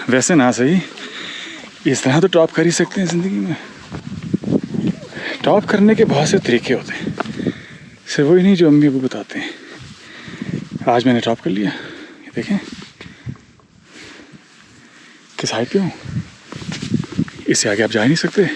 वैसे ना सही, इस तरह तो टॉप कर ही सकते हैं ज़िंदगी में। टॉप करने के बहुत से तरीके होते हैं, सिर्फ वही नहीं जो अम्मी अबू बताते हैं। आज मैंने टॉप कर लिया, ये देखें किस हाइट पे हूँ। इससे आगे आप जा ही नहीं सकते।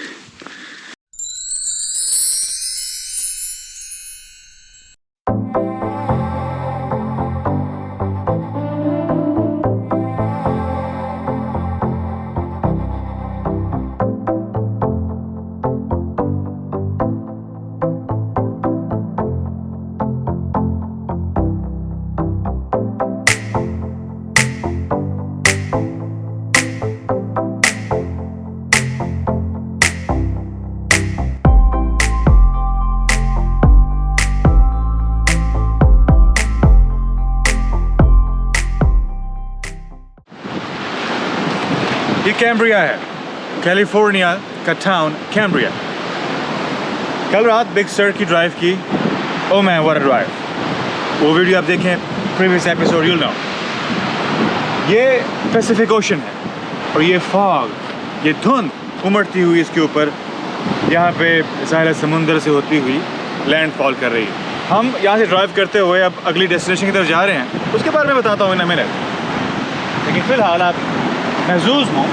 ये कैम्ब्रिया है, कैलिफोर्निया का टाउन कैम्ब्रिया। कल रात बिग सर की ड्राइव की, oh man what a drive. वो वीडियो आप देखें, प्रीवियस एपिसोड, you'll know। ये पैसिफिक ओशन है और ये फॉग, ये धुंध उमड़ती हुई इसके ऊपर यहाँ पे ज़ाहिर समुंदर से होती हुई लैंडफॉल कर रही है। हम यहाँ से ड्राइव करते हुए अब अगली डेस्टिनेशन की तरफ जा रहे हैं, उसके बारे में बताता हूँ इन अ मिनट। लेकिन फ़िलहाल आप महसूस हूँ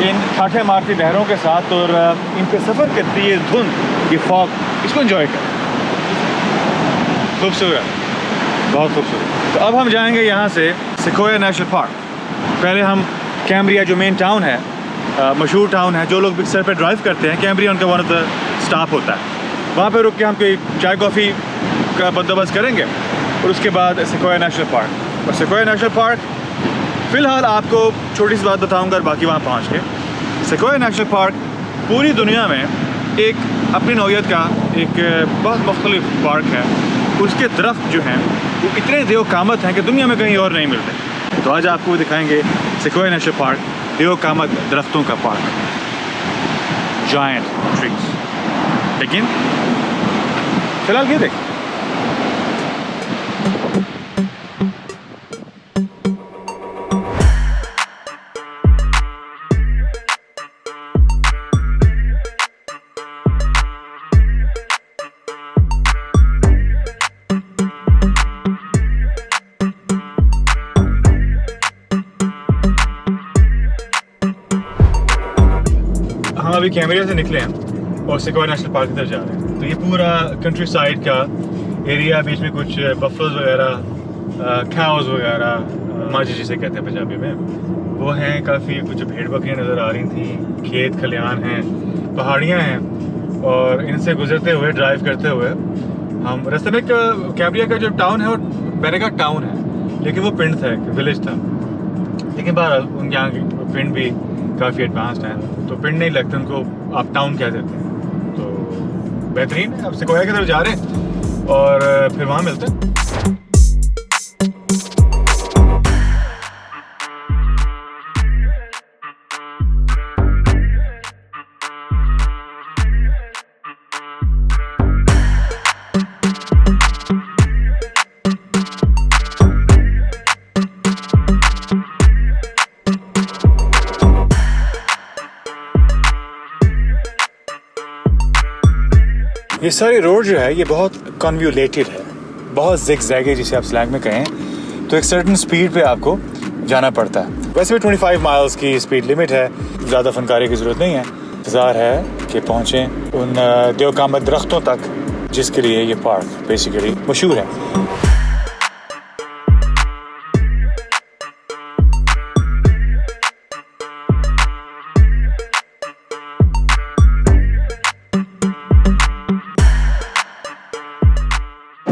इन ठाठे मारती लहरों के साथ और इन पे सफ़र करती है धुंध, ये फॉग, इसको एंजॉय करें। खूबसूरत, बहुत खूबसूरत। तो अब हम जाएंगे यहाँ से सिकोया नेशनल पार्क। पहले हम कैम्ब्रिया जो मेन टाउन है, मशहूर टाउन है, जो लोग बिग सर पे ड्राइव करते हैं, कैम्ब्रिया उनका वन ऑफ द स्टॉप होता है। वहाँ पे रुक के हम कोई चाय कॉफ़ी का बंदोबस्त करेंगे और उसके बाद सिकोया नेशनल पार्क। और सिकोया नेशनल पार्क फ़िलहाल आपको छोटी सी बात बताऊंगा और बाकी वहाँ पहुँच के। सेक्वोया नेशनल पार्क पूरी दुनिया में एक अपनी नौयत का एक बहुत मुख्तलिफ पार्क है। उसके दरख्त जो हैं वो इतने देवकामत हैं कि दुनिया में कहीं और नहीं मिलते। तो आज आपको दिखाएंगे सेक्वोया नेशनल पार्क, देवकामत दरख्तों का पार्क, जायंट ट्रीज। लेकिन फ़िलहाल ये देखें, हम अभी कैम्ब्रिया से निकले हैं और सिक्वोया नेशनल पार्क की तरफ जा रहे हैं। तो ये पूरा कंट्री साइड का एरिया, बीच में कुछ बफलोज वगैरह, काउज वगैरह, माजी जिसे कहते हैं पंजाबी में, वो हैं। काफ़ी कुछ भेड़ बकरियाँ नज़र आ रही थी, खेत खलियान हैं, पहाड़ियाँ हैं। और इनसे गुजरते हुए, ड्राइव करते हुए हम रास्ते में कैम्ब्रिया का जो टाउन है वो बैरेगा टाउन है, लेकिन वो पिंड था, एक विलेज था। लेकिन बहरहाल उन यहाँ की पिंड भी काफ़ी एडवांस्ड हैं, तो पिंड नहीं लगते उनको, आप टाउन कह देते हैं। तो बेहतरीन है। अब सिकोया की तरफ जा रहे हैं और फिर वहाँ मिलते हैं। ये सारी रोड जो है ये बहुत कन्व्यूलेटेड है, बहुत ज़िगज़ैग, जिसे आप स्लैंग में कहें। तो एक सर्टेन स्पीड पे आपको जाना पड़ता है। वैसे भी 25 माइल्स की स्पीड लिमिट है, ज़्यादा फनकारी की ज़रूरत नहीं है। इंतज़ार है कि पहुँचें उन देवकामत दरख्तों तक जिसके लिए ये पार्क बेसिकली मशहूर है।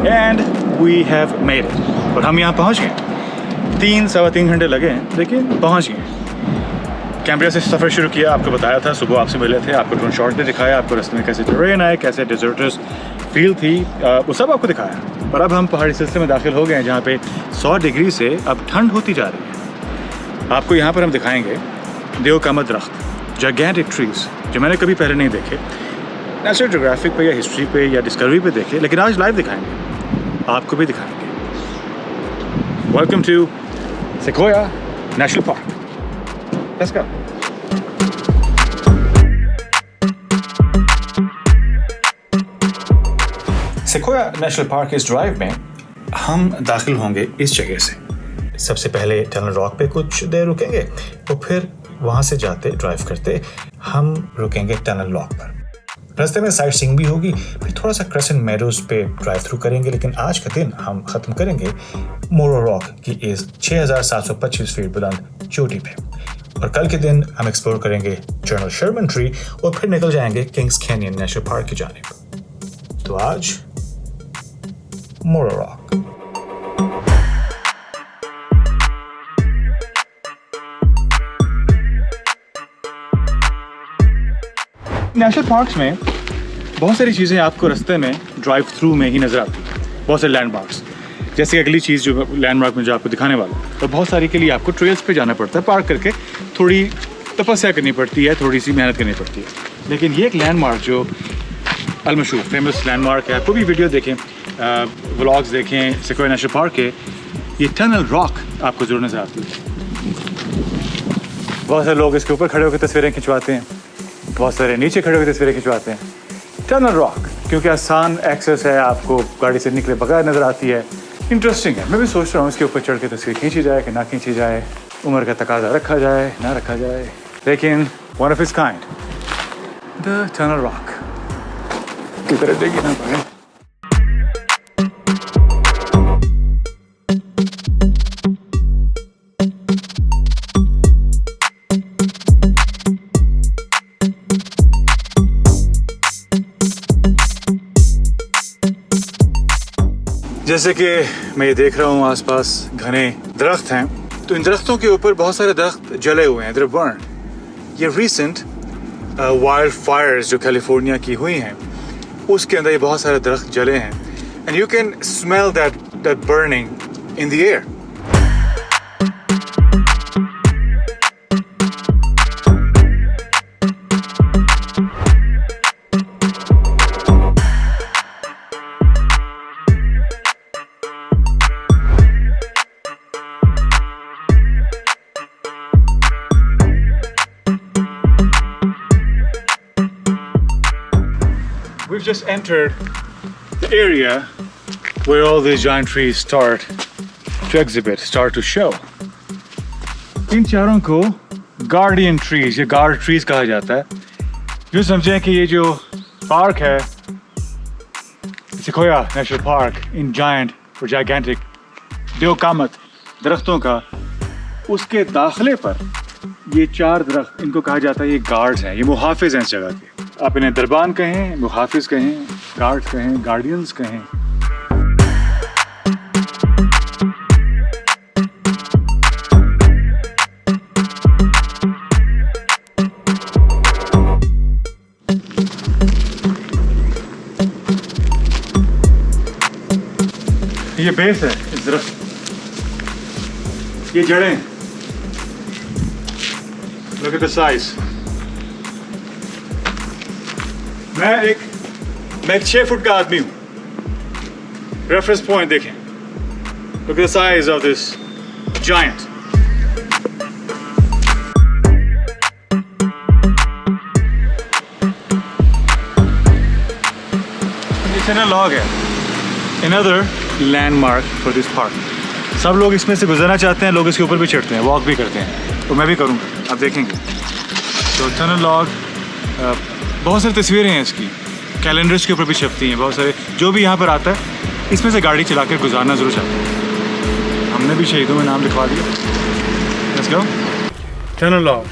And we have made it। और हम यहाँ पहुँच गए। 3-3.25 घंटे लगे हैं, लेकिन पहुँच गए। कैम्ब्रिया से सफ़र शुरू किया, आपको बताया था, सुबह आपसे मिले थे, आपको ड्रोन शॉट पे दिखाया, आपको रास्ते में कैसे टेरेन आए, कैसे डिजर्टर्स फील थी, वो सब आपको दिखाया। और अब हम पहाड़ी सिलसिले में दाखिल हो गए हैं, जहाँ पे 100 डिग्री से अब ठंड होती जा रही है। आपको यहाँ पर हम दिखाएंगे देवकामत दरख्त, जायगेंटिक ट्रीज, जो मैंने कभी पहले नहीं देखे। नेशनल ज्योग्राफिक पे या हिस्ट्री पे या डिस्कवरी पे देखे, लेकिन आज लाइव दिखाएंगे, आपको भी दिखाएंगे। Welcome to Sequoia National Park. Let's go. Sequoia National Park इस ड्राइव में हम दाखिल होंगे इस जगह से। सबसे पहले टनल रॉक पे कुछ देर रुकेंगे और फिर वहाँ से जाते ड्राइव करते हम रुकेंगे टनल लॉक पर। रास्ते में साइट सीइंग भी होगी, फिर थोड़ा सा क्रेसेंट मेडोज पे ड्राइव थ्रू करेंगे, लेकिन आज का दिन हम ख़त्म करेंगे मोरो रॉक की इस 6725 फीट बुलंद चोटी पे। और कल के दिन हम एक्सप्लोर करेंगे जनरल शर्मन ट्री और फिर निकल जाएंगे किंग्स कैनियन नेशनल पार्क की जानिब। तो आज मोरो रॉक। नेशनल पार्क्स में बहुत सारी चीज़ें आपको रास्ते में ड्राइव थ्रू में ही नज़र आती हैं। बहुत सारे लैंडमार्क्स, जैसे कि अगली चीज़ जो लैंडमार्क में जो आपको दिखाने वाला है, तो बहुत सारी के लिए आपको ट्रेल्स पे जाना पड़ता है, पार्क करके थोड़ी तपस्या करनी पड़ती है, थोड़ी सी मेहनत करनी पड़ती है। लेकिन ये एक लैंडमार्क जो अलमशहूर फेमस लैंडमार्क है, आपको भी वीडियो देखें, व्लॉग्स देखें सेक्वोया नेशनल पार्क के, ये टनल रॉक आपको जरूर नज़र आती है। बहुत सारे लोग इसके ऊपर खड़े होकर तस्वीरें खिंचवाते हैं, बहुत सारे नीचे खड़े होकर तस्वीरें खिंचवाते हैं। टनल रॉक क्योंकि आसान एक्सेस है, आपको गाड़ी से निकले बगैर नज़र आती है, इंटरेस्टिंग है। मैं भी सोच रहा हूँ इसके ऊपर चढ़ के तस्वीर खींची जाए कि ना खींची जाए, उम्र का तकाजा रखा जाए ना रखा जाए, लेकिन one of its kind the tunnel rock की तरह देगी ना भाई। जैसे कि मैं ये देख रहा हूँ आसपास घने दरख्त हैं, तो इन दरख्तों के ऊपर बहुत सारे दरख्त जले हुए हैं, बर्न। ये रीसेंट वाइल्ड फायर्स जो कैलिफोर्निया की हुई हैं, उसके अंदर ये बहुत सारे दरख्त जले हैं, and you can smell that burning in the air. We've just entered the area where all these giant trees start to exhibit, start to show. इन चारों को गार्डियन ट्रीज या गार्ड ट्रीज कहा जाता है। यूँ समझें कि ये जो पार्क है सेक्वोया नेशनल पार्क, इन जायंट और जाइगेंटिक दो कामत दरख्तों का, उसके दाखिले पर ये चार दरख्त, इनको कहा जाता है ये गार्ड्स हैं, ये मुहाफिज हैं इस जगह के। आप इन्हें दरबान कहें, मुहाफिज कहें, गार्ड्स कहें, गार्डियंस कहें। ये बेस है इस दरख्त, ये जड़ें, look at the size। मैं एक 6 फुट का आदमी हूँ, रेफरेंस पॉइंट देखें, look at the size of this giant। ये ना लॉग है, another landmark for this park। सब लोग इसमें से गुजरना चाहते हैं, लोग इसके ऊपर भी चढ़ते हैं, वॉक भी करते हैं, तो मैं भी करूँगा, आप देखेंगे। तो टनल लॉग, बहुत सारी तस्वीरें हैं इसकी, कैलेंडर्स के ऊपर भी छपती हैं, बहुत सारे जो भी यहाँ पर आता है इसमें से गाड़ी चला कर गुजारना ज़रूर चाहते हैं। हमने भी शहीदों में नाम लिखवा दिया। Let's go. टनल लॉग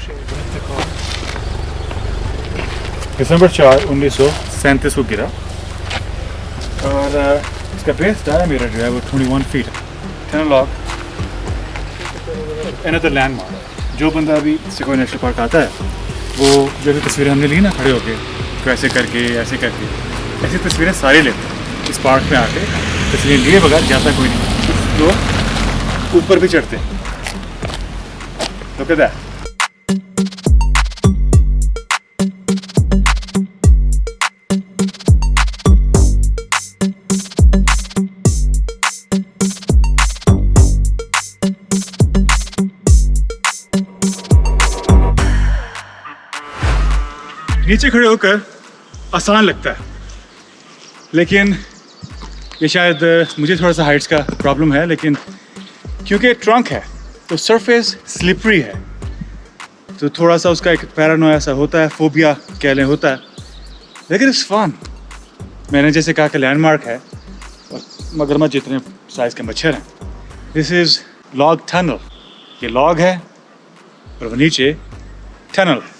दिसंबर 4, 1937 को गिरा और इसका बेस डायमीटर जो है वो 21 फीट है। Tunnel log another landmark. जो बंदा अभी सेक्वोया नेशनल पार्क आता है, वो जो भी तस्वीरें हमने ली ना खड़े होके, तो ऐसे करके ऐसी तस्वीरें सारी लेते हैं। इस पार्क में आके तस्वीरें लिए बगैर जाता कोई नहीं, लोग ऊपर भी चढ़ते हैं। Look at that। नीचे खड़े होकर आसान लगता है, लेकिन ये शायद मुझे थोड़ा सा हाइट्स का प्रॉब्लम है, लेकिन क्योंकि ट्रंक है तो सरफेस स्लिपरी है, तो थोड़ा सा उसका एक पैरानोया सा होता है, फोबिया कह लें होता है, लेकिन इट्स फन। मैंने जैसे कहा कि लैंडमार्क है और मगरमच्छ जितने साइज़ के मच्छर हैं। दिस इज़ लॉग टनल, ये लॉग है और वो नीचे टनल है।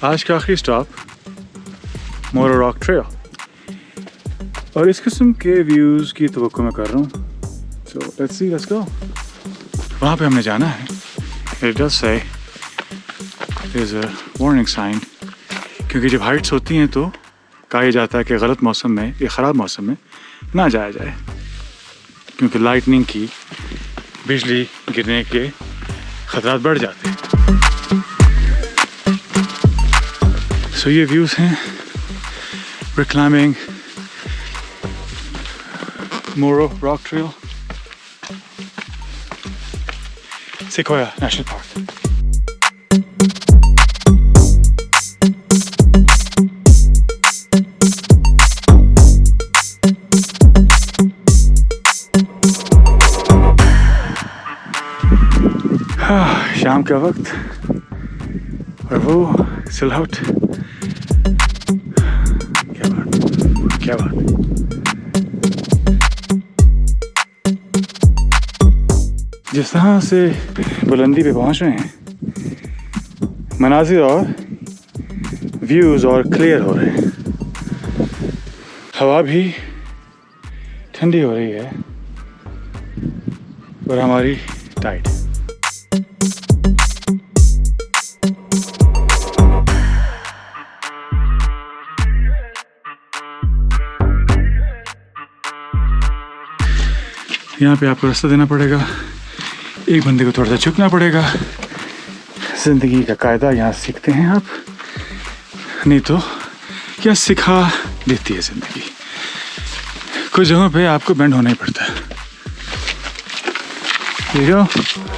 आज का आखिरी स्टॉप मोरो रॉक ट्रेल, और इस किस्म के व्यूज़ की तवक्को मैं कर रहा हूँ। So let's see, let's go. वहाँ पे हमने जाना है। It does say there is a warning sign, क्योंकि जब हाइट्स होती हैं तो कहा जाता है कि गलत मौसम में या ख़राब मौसम में ना जाया जाए, क्योंकि लाइटनिंग की, बिजली गिरने के ख़तरात बढ़ जाते हैं। तो ये व्यूज़ हैं। We're climbing Moro Rock Trail, Sequoia National Park. शाम का वक्त और वो सिलहट, क्या बात। जिस तरह से बुलंदी पे पहुंच रहे हैं, मनाजिर और व्यूज़ और क्लियर हो रहे हैं। हवा भी ठंडी हो रही है और हमारी टाइट। यहाँ पे आपको रास्ता देना पड़ेगा, एक बंदे को थोड़ा सा झुकना पड़ेगा। ज़िंदगी का कायदा यहाँ सीखते हैं आप, नहीं तो क्या सिखा देती है ज़िंदगी। कुछ जगहों पे आपको बेंड होना ही पड़ता है। ठीक है।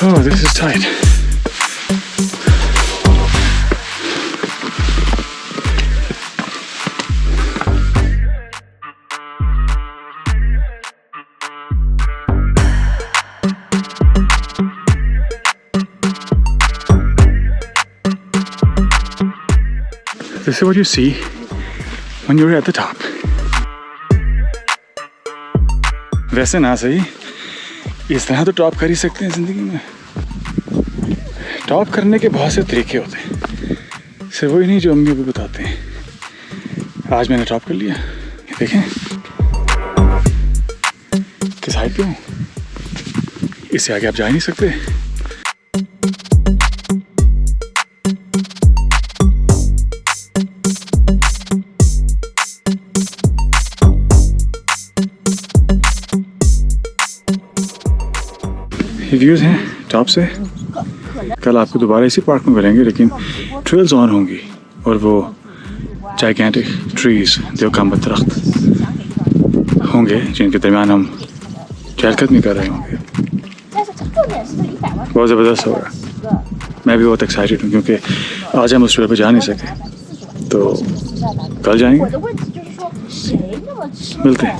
Oh, this is tight. This is what you see when you're at the top. वैसे ना सही, इस तरह तो टॉप कर ही सकते हैं ज़िंदगी में। टॉप करने के बहुत से तरीके होते हैं, सिर्फ वही नहीं जो अम्मी भी बताते हैं। आज मैंने टॉप कर लिया, ये देखें किस हाइट पे हूँ। इससे आगे आप जा ही नहीं सकते। व्यूज़ हैं टॉप से। कल आपको दोबारा इसी पार्क में मिलेंगे, लेकिन ट्रेल्स ऑन होंगी और वो जाइगेंटिक ट्रीज़, देवकाम्बा दरख्त होंगे जिनके दरमियान हम चहलकदमी कर रहे होंगे। बहुत ज़बरदस्त होगा। मैं भी बहुत एक्साइटेड हूँ, क्योंकि आज हम उस ट्रेल पर जा नहीं सके, तो कल जाएंगे। मिलते हैं।